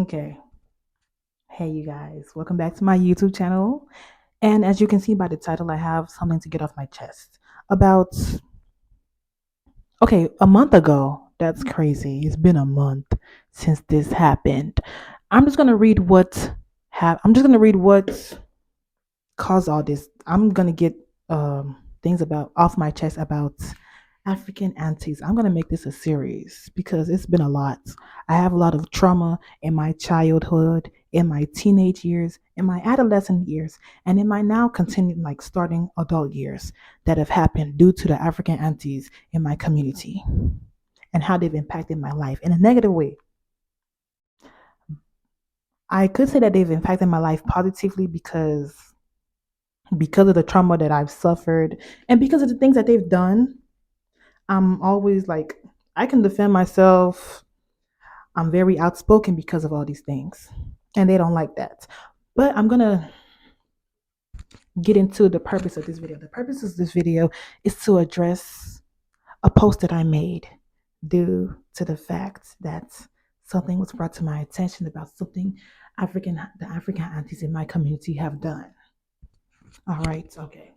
Okay. Hey, you guys. Welcome back to my YouTube channel. And as you can see by the title, I have something to get off my chest. About, a month ago. That's crazy. It's been a month since this happened. I'm just going to read I'm just going to read what caused all this. I'm going to get things about off my chest about African aunties. I'm going to make this a series because it's been a lot. I have a lot of trauma in my childhood, in my teenage years, in my adolescent years, and in my now continuing like starting adult years that have happened due to the African aunties in my community and how they've impacted my life in a negative way. I could say that they've impacted my life positively because of the trauma that I've suffered and because of the things that they've done. I'm always like I can defend myself. I'm very outspoken because of all these things, and they don't like that. But I'm gonna get into the purpose of this video. The purpose of this video is to address a post that I made due to the fact that something was brought to my attention about something the African aunties in my community have done. All right, okay.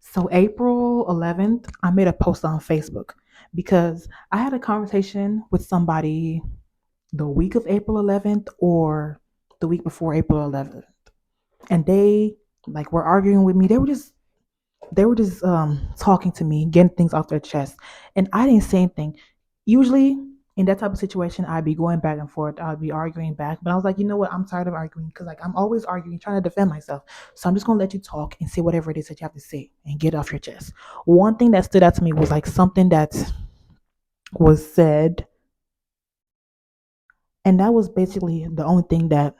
So April 11th, I made a post on Facebook because I had a conversation with somebody the week of April 11th or the week before April 11th. And they like were arguing with me. They were just talking to me, getting things off their chest. And I didn't say anything. Usually in that type of situation, I'd be going back and forth. I'd be arguing back. But I was like, you know what? I'm tired of arguing because like I'm always arguing, trying to defend myself. So I'm just gonna let you talk and say whatever it is that you have to say and get off your chest. One thing that stood out to me was like something that was said, and that was basically the only thing that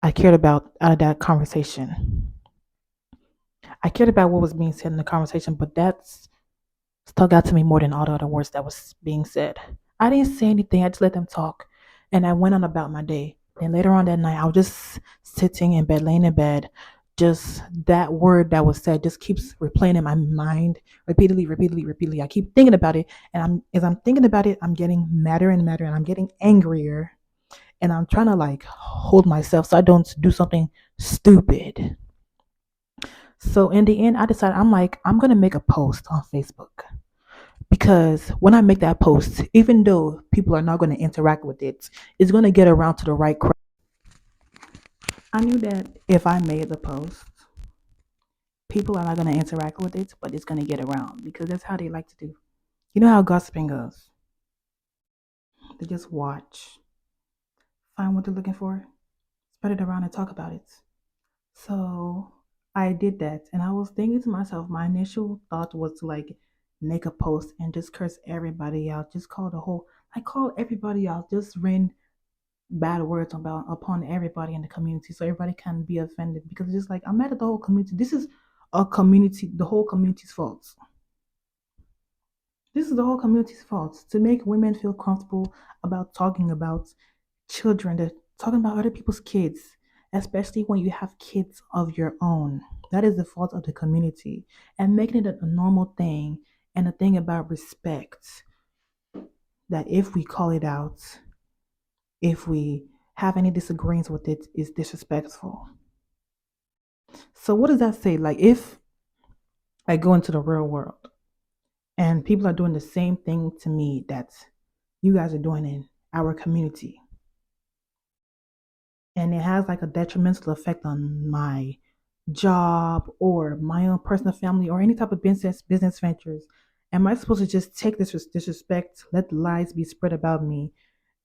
I cared about out of that conversation. I cared about what was being said in the conversation, but that's stuck out to me more than all the other words that was being said. I didn't say anything. I just let them talk, and I went on about my day. And later on that night, I was just sitting in bed, laying in bed. Just that word that was said just keeps replaying in my mind repeatedly, repeatedly, repeatedly. I keep thinking about it, and as I'm thinking about it, I'm getting madder and madder, and I'm getting angrier, and I'm trying to like hold myself so I don't do something stupid. So in the end, I decided I'm gonna make a post on Facebook because when I make that post, even though people are not gonna interact with it, it's gonna get around to the right crowd. I knew that if I made the post, people are not gonna interact with it, but it's gonna get around because that's how they like to do. You know how gossiping goes. They just watch, find what they're looking for, spread it around and talk about it. So I did that, and I was thinking to myself, my initial thought was to like make a post and just curse everybody out, just call everybody out, just rain bad words about upon everybody in the community, so everybody can be offended because it's just like I'm mad at the whole community. This is a community, the whole community's fault. This is the whole community's fault to make women feel comfortable about talking about children, that talking about other people's kids, especially when you have kids of your own. That is the fault of the community. And making it a normal thing and a thing about respect that if we call it out, if we have any disagreements with it, is disrespectful. So what does that say? Like if I go into the real world and people are doing the same thing to me that you guys are doing in our community, and it has like a detrimental effect on my job or my own personal family or any type of business ventures, am I supposed to just take this disrespect, let the lies be spread about me,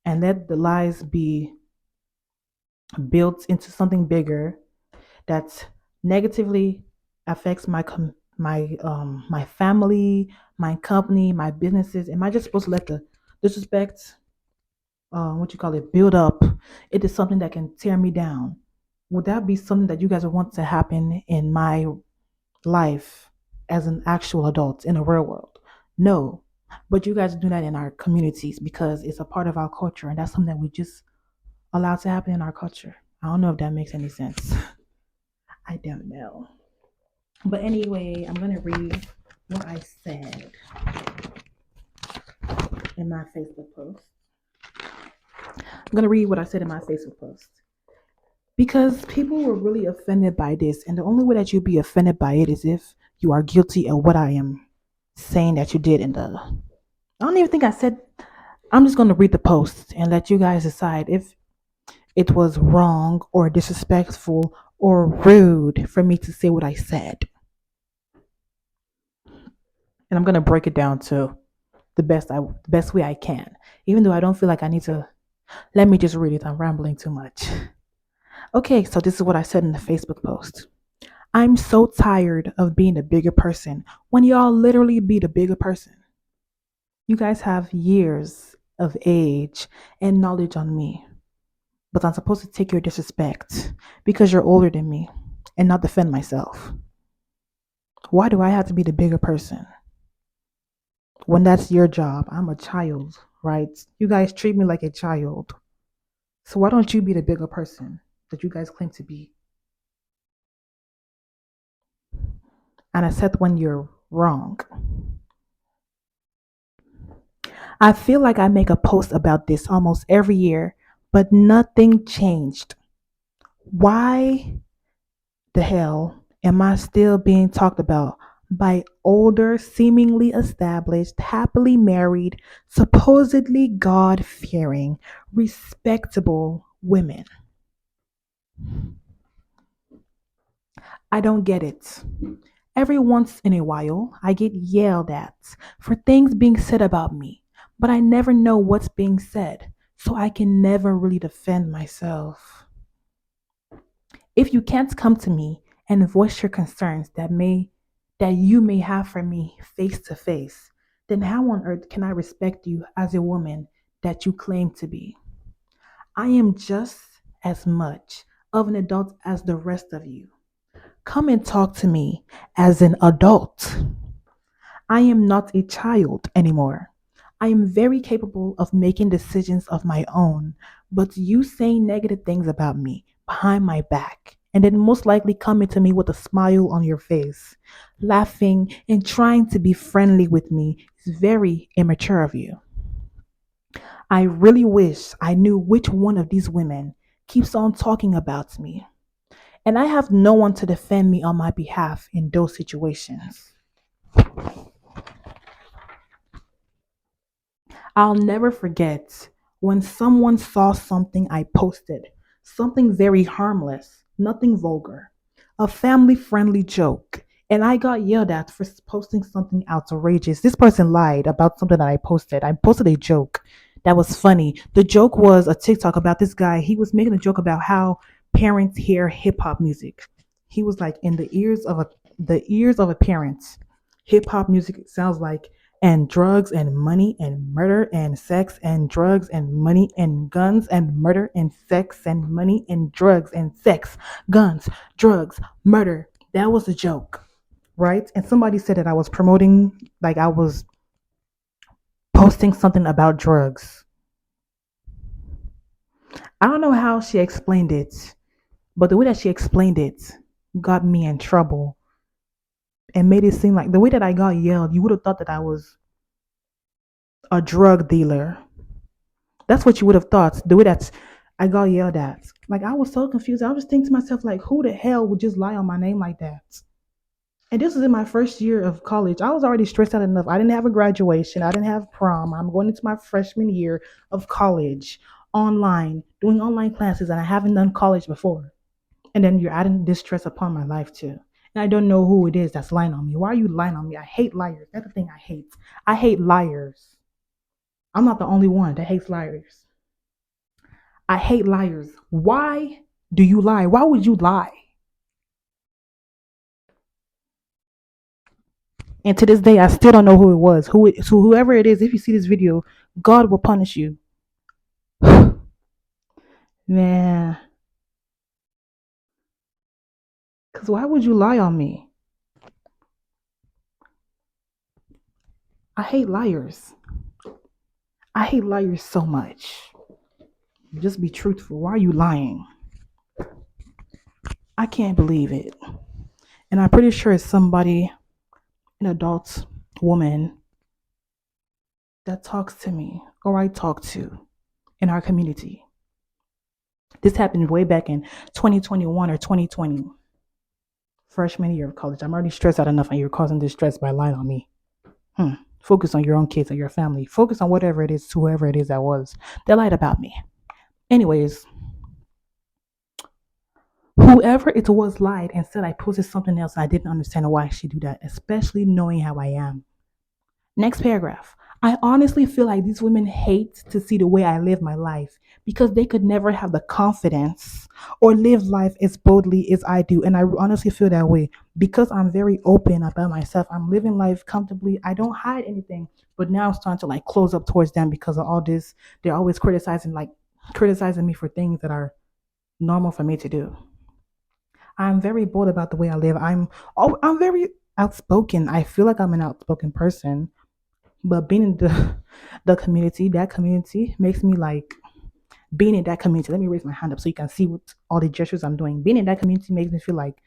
and let the lies be built into something bigger that negatively affects my family, my company, my businesses? Am I just supposed to let the disrespect, what you call it, build up? It is something that can tear me down. Would that be something that you guys would want to happen in my life as an actual adult in the real world? No. But you guys do that in our communities because it's a part of our culture, and that's something that we just allow to happen in our culture. I don't know if that makes any sense. I don't know. But anyway, I'm gonna read what I said in my Facebook post. I'm going to read what I said in my Facebook post. Because people were really offended by this. And the only way that you'd be offended by it is if you are guilty of what I am saying that you did in the. I don't even think I said. I'm just going to read the post and let you guys decide if it was wrong or disrespectful or rude for me to say what I said. And I'm going to break it down to the best way I can. Even though I don't feel like I need to. Let me just read it. I'm rambling too much. Okay, so this is what I said in the Facebook post. I'm so tired of being the bigger person when y'all literally be the bigger person. You guys have years of age and knowledge on me, but I'm supposed to take your disrespect because you're older than me and not defend myself. Why do I have to be the bigger person when that's your job? I'm a child, right? You guys treat me like a child. So why don't you be the bigger person that you guys claim to be? And accept when you're wrong. I feel like I make a post about this almost every year, but nothing changed. Why the hell am I still being talked about by older, seemingly established, happily married, supposedly God fearing, respectable women? I don't get it. Every once in a while, I get yelled at for things being said about me, but I never know what's being said, so I can never really defend myself. If you can't come to me and voice your concerns that you may have for me face to face, then how on earth can I respect you as a woman that you claim to be? I am just as much of an adult as the rest of you. Come and talk to me as an adult. I am not a child anymore. I am very capable of making decisions of my own, but you saying negative things about me behind my back and then most likely coming to me with a smile on your face, laughing and trying to be friendly with me is very immature of you. I really wish I knew which one of these women keeps on talking about me, and I have no one to defend me on my behalf in those situations. I'll never forget when someone saw something I posted, something very harmless, nothing vulgar, a family friendly joke, and I got yelled at for posting something outrageous. This person lied about something that I posted. I posted a joke that was funny. The joke was a TikTok about this guy. He was making a joke about how parents hear hip hop music. He was like in the ears of a parent. Hip hop music sounds like and drugs and money and murder and sex and drugs and money and guns and murder and sex and money and drugs and sex, guns, drugs, murder. That was a joke, right? And somebody said that I was promoting, like I was posting something about drugs. I don't know how she explained it, but the way that she explained it got me in trouble and made it seem like the way that I got yelled, you would have thought that I was a drug dealer. That's what you would have thought. The way that I got yelled at. Like I was so confused. I was just thinking to myself, like, who the hell would just lie on my name like that? And this was in my first year of college. I was already stressed out enough. I didn't have a graduation. I didn't have prom. I'm going into my freshman year of college, online, doing online classes, and I haven't done college before. And then you're adding this stress upon my life too. And I don't know who it is that's lying on me. Why are you lying on me? I hate liars. That's the thing I hate. I hate liars. I'm not the only one that hates liars. I hate liars. Why do you lie? Why would you lie? And to this day, I still don't know who it was. So whoever it is, if you see this video, God will punish you. Man, because why would you lie on me? I hate liars. I hate liars so much. Just be truthful. Why are you lying? I can't believe it. And I'm pretty sure it's somebody, an adult woman, that talks to me or I talk to in our community. This happened way back in 2021 or 2020, freshman year of college. I'm already stressed out enough, and you're causing this stress by lying on me. Hmm. Focus on your own kids or your family. Focus on whatever it is, whoever it is that was. They lied about me. Anyways, whoever it was lied and said I posted something else. I didn't understand why she do that, especially knowing how I am. Next paragraph. I honestly feel like these women hate to see the way I live my life because they could never have the confidence or live life as boldly as I do. And I honestly feel that way because I'm very open about myself. I'm living life comfortably. I don't hide anything. But now I'm starting to like close up towards them because of all this. They're always criticizing me for things that are normal for me to do. I'm very bold about the way I live. I'm very outspoken. I feel like I'm an outspoken person, but being in the community, that community makes me like being in that community. Let me raise my hand up so you can see what all the gestures I'm doing. Being in that community makes me feel like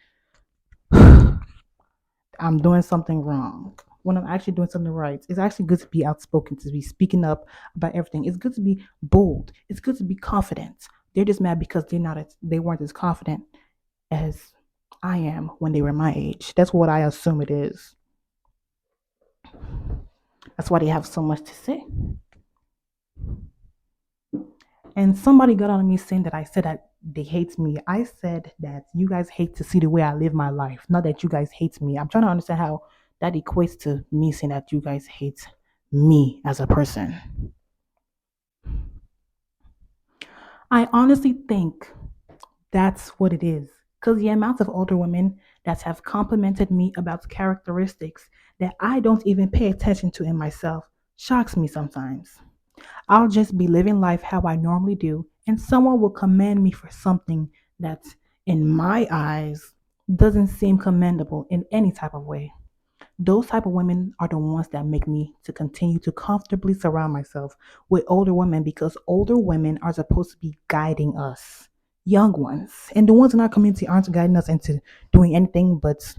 I'm doing something wrong when I'm actually doing something right. It's actually good to be outspoken, to be speaking up about everything. It's good to be bold. It's good to be confident. They're just mad because they weren't as confident as I am when they were my age. That's what I assume it is. That's why they have so much to say. And somebody got on me saying that I said that they hate me. I said that you guys hate to see the way I live my life, not that you guys hate me. I'm trying to understand how that equates to me saying that you guys hate me as a person. I honestly think that's what it is. Because the amount of older women that have complimented me about characteristics that I don't even pay attention to in myself shocks me sometimes. I'll just be living life how I normally do, and someone will commend me for something that, in my eyes, doesn't seem commendable in any type of way. Those type of women are the ones that make me to continue to comfortably surround myself with older women because older women are supposed to be guiding us, young ones. And the ones in our community aren't guiding us into doing anything but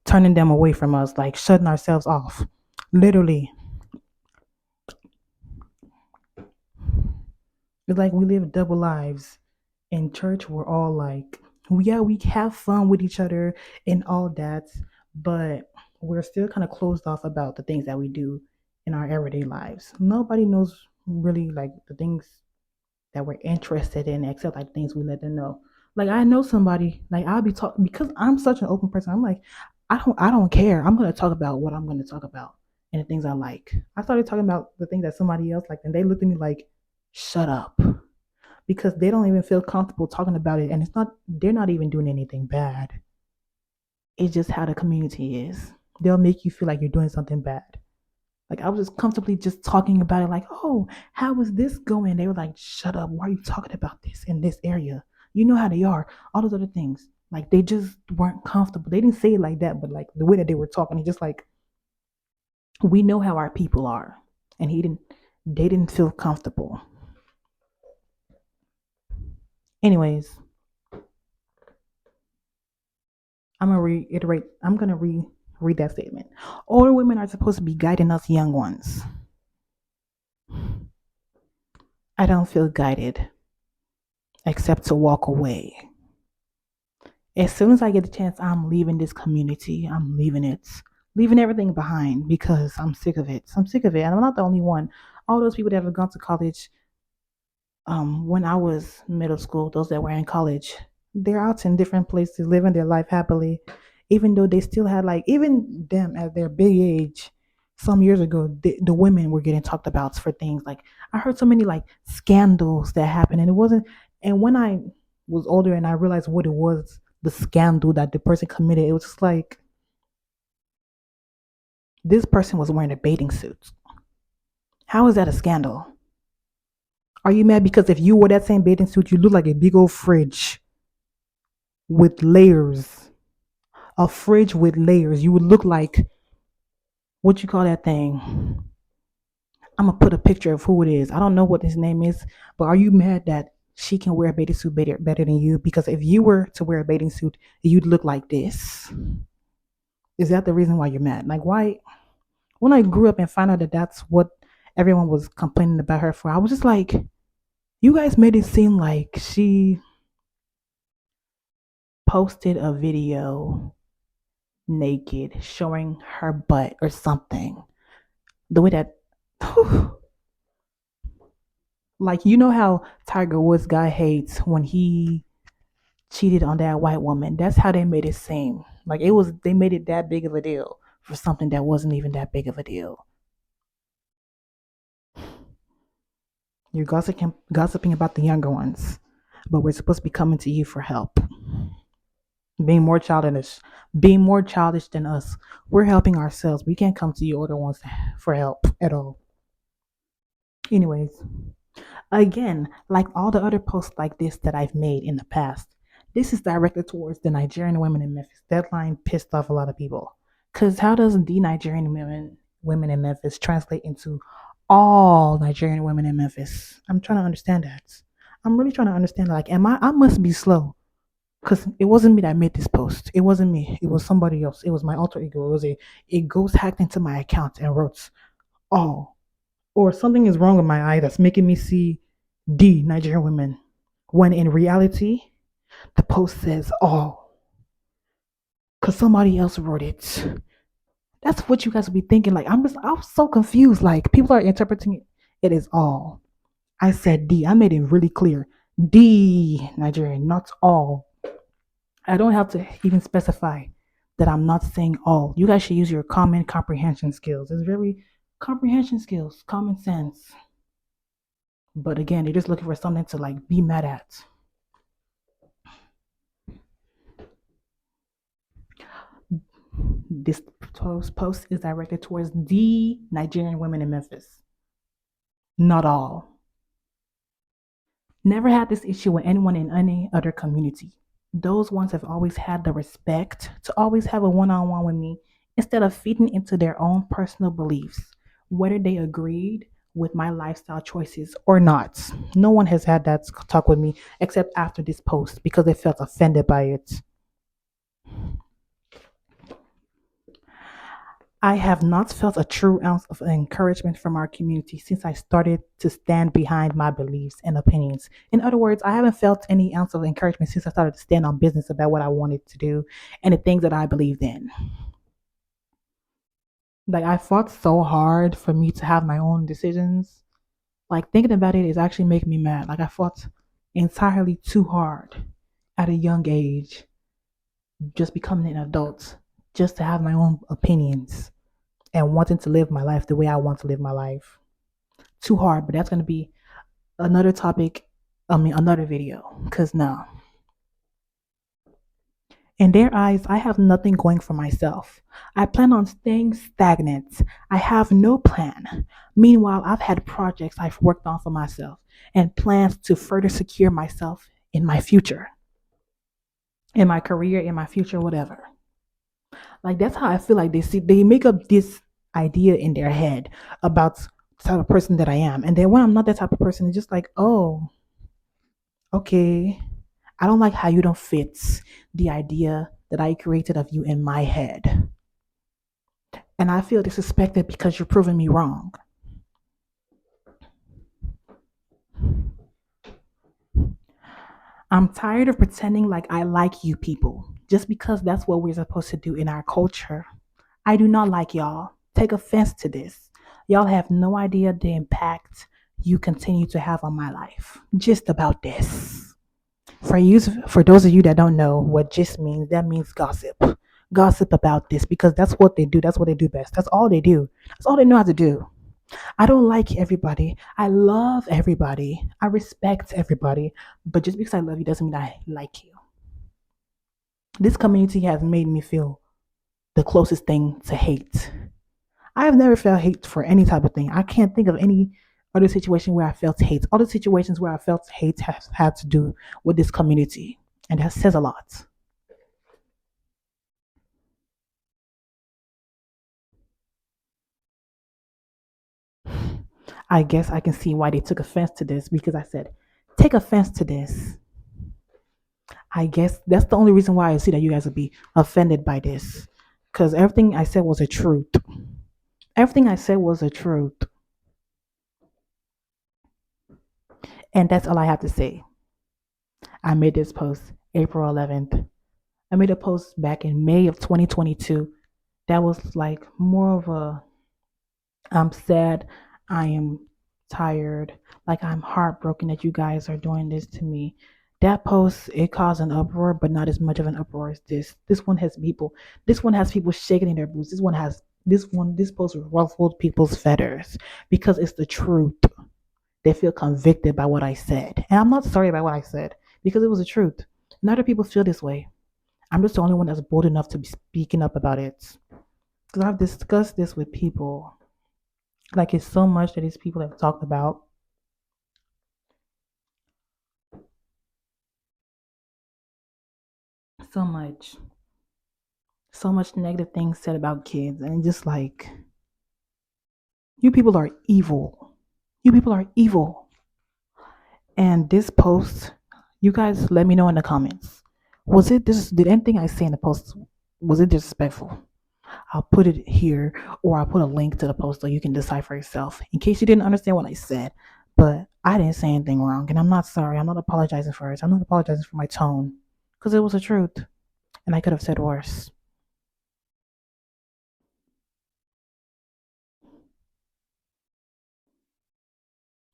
turning them away from us, like shutting ourselves off. Literally. It's like we live double lives. In church, we're all like, yeah, we have fun with each other and all that, but we're still kind of closed off about the things that we do in our everyday lives. Nobody knows really like the things that we're interested in except like things we let them know. Like I know somebody, like I'll be talking because I'm such an open person. I'm like, I don't care. I'm gonna talk about what I'm gonna talk about and the things I like. I started talking about the things that somebody else liked, and they looked at me like, shut up, because they don't even feel comfortable talking about it, and they're not even doing anything bad. It's just how the community is. They'll make you feel like you're doing something bad. Like I was just comfortably just talking about it, like, oh, how is this going? They were like, shut up, why are you talking about this in this area? You know how they are, all those other things. Like they just weren't comfortable. They didn't say it like that, but like the way that they were talking, it's just like we know how our people are. And they didn't feel comfortable. Anyways, I'm gonna read that statement. Older women are supposed to be guiding us young ones. I don't feel guided except to walk away. As soon as I get the chance, I'm leaving this community. I'm leaving it. Leaving everything behind because I'm sick of it. I'm sick of it. And I'm not the only one. All those people that have gone to college when I was middle school, those that were in college, they're out in different places, living their life happily, even though they still had like even them at their big age. Some years ago, the women were getting talked about for things like I heard so many like scandals that happened, and it wasn't. And when I was older and I realized what it was, the scandal that the person committed, it was just like this person was wearing a bathing suit. How is that a scandal? Are you mad because if you wore that same bathing suit, you look like a big old fridge with layers? A fridge with layers. You would look like what you call that thing. I'm gonna put a picture of who it is. I don't know what his name is, but are you mad that she can wear a bathing suit better than you? Because if you were to wear a bathing suit, you'd look like this. Is that the reason why you're mad? Like why? When I grew up and found out that that's what everyone was complaining about her for, I was just like, You guys made it seem like she posted a video naked showing her butt or something. The way that, like, you know how Tiger Woods guy hates when he cheated on that white woman. That's how they made it seem. Like they made it that big of a deal for something that wasn't even that big of a deal. You're gossiping about the younger ones, but we're supposed to be coming to you for help. Being more childish, being more childish than us. We're helping ourselves. We can't come to you older ones for help at all. Anyways, again, like all the other posts like this that I've made in the past, this is directed towards the Nigerian women in Memphis. That line pissed off a lot of people. Cause how does the Nigerian women in Memphis translate into all Nigerian women in Memphis? I'm trying to understand that. I'm really trying to understand. Like, I must be slow. Cause it wasn't me that made this post. It wasn't me. It was somebody else. It was my alter ego. It was a ghost hacked into my account and wrote all. Or something is wrong with my eye that's making me see the Nigerian women. When in reality, the post says all. Cause somebody else wrote it. That's what you guys will be thinking. Like I was so confused. Like people are interpreting it as all. I said D. I made it really clear. D Nigerian, not all. I don't have to even specify that I'm not saying all. You guys should use your common comprehension skills. It's very comprehension skills, common sense. But again, they're just looking for something to like be mad at. This post is directed towards the Nigerian women in Memphis, not all. Never had this issue with anyone in any other community. Those ones have always had the respect to always have a one on one with me instead of feeding into their own personal beliefs, whether they agreed with my lifestyle choices or not. No one has had that talk with me except after this post because they felt offended by it. I have not felt a true ounce of encouragement from our community since I started to stand behind my beliefs and opinions. In other words, I haven't felt any ounce of encouragement since I started to stand on business about what I wanted to do and the things that I believed in. Like, I fought so hard for me to have my own decisions. Like, thinking about it is actually making me mad. Like, I fought entirely too hard at a young age, just becoming an adult, just to have my own opinions and wanting to live my life the way I want to live my life. Too hard, but that's going to be another topic. Another video. Because now, in their eyes, I have nothing going for myself. I plan on staying stagnant. I have no plan. Meanwhile, I've had projects I've worked on for myself and plans to further secure myself in my future, in my career, in my future, whatever. Like that's how I feel like they make up this idea in their head about the type of person that I am. And then when I'm not that type of person, it's just like, oh, okay. I don't like how you don't fit the idea that I created of you in my head. And I feel disrespected because you're proving me wrong. I'm tired of pretending like I like you people just because that's what we're supposed to do in our culture. I do not like y'all. Take offense to this. Y'all have no idea the impact you continue to have on my life. Just about this. For those of you that don't know what just means, that means gossip. Gossip about this because that's what they do. That's what they do best. That's all they do. That's all they know how to do. I don't like everybody. I love everybody. I respect everybody. But just because I love you doesn't mean I like you. This community has made me feel the closest thing to hate. I have never felt hate for any type of thing. I can't think of any other situation where I felt hate. Other situations where I felt hate has had to do with this community. And that says a lot. I guess I can see why they took offense to this because I said, take offense to this. I guess that's the only reason why I see that you guys would be offended by this. Because everything I said was a truth. Everything I said was a truth. And that's all I have to say. I made this post April 11th. I made a post back in May of 2022. That was like more of a I'm sad, I am tired, like I'm heartbroken that you guys are doing this to me. That post it caused an uproar, but not as much of an uproar as this. This one has people shaking in their boots. This post ruffled people's feathers because it's the truth. They feel convicted by what I said. And I'm not sorry about what I said because it was the truth. And other people feel this way. I'm just the only one that's bold enough to be speaking up about it. Because I've discussed this with people. Like it's so much that these people have talked about. So much. So much negative things said about kids. And just like, you people are evil. You people are evil. And this post, you guys let me know in the comments. Did anything I say in the post, was it disrespectful? I'll put it here or I'll put a link to the post so you can decide for yourself in case you didn't understand what I said. But I didn't say anything wrong and I'm not sorry. I'm not apologizing for it. I'm not apologizing for my tone because it was the truth and I could have said worse.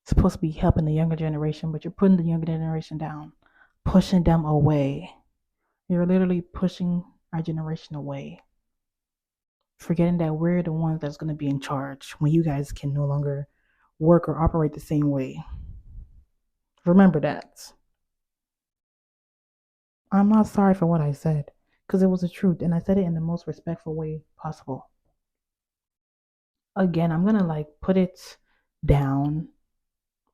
It's supposed to be helping the younger generation, but you're putting the younger generation down, pushing them away. You're literally pushing our generation away, forgetting that we're the ones that's going to be in charge when you guys can no longer work or operate the same way. Remember that. I'm not sorry for what I said because it was the truth and I said it in the most respectful way possible. Again, I'm going to like put it down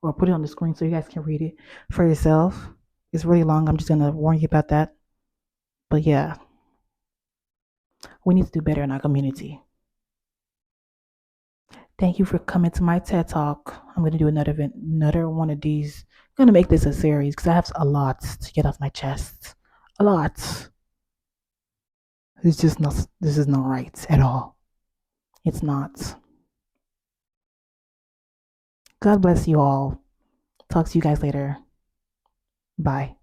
or put it on the screen so you guys can read it for yourself. It's really long. I'm just going to warn you about that. But yeah, we need to do better in our community. Thank you for coming to my TED Talk. I'm going to do another one of these. I'm going to make this a series because I have a lot to get off my chest. A lot. This is not right at all. It's not. God bless you all. Talk to you guys later. Bye.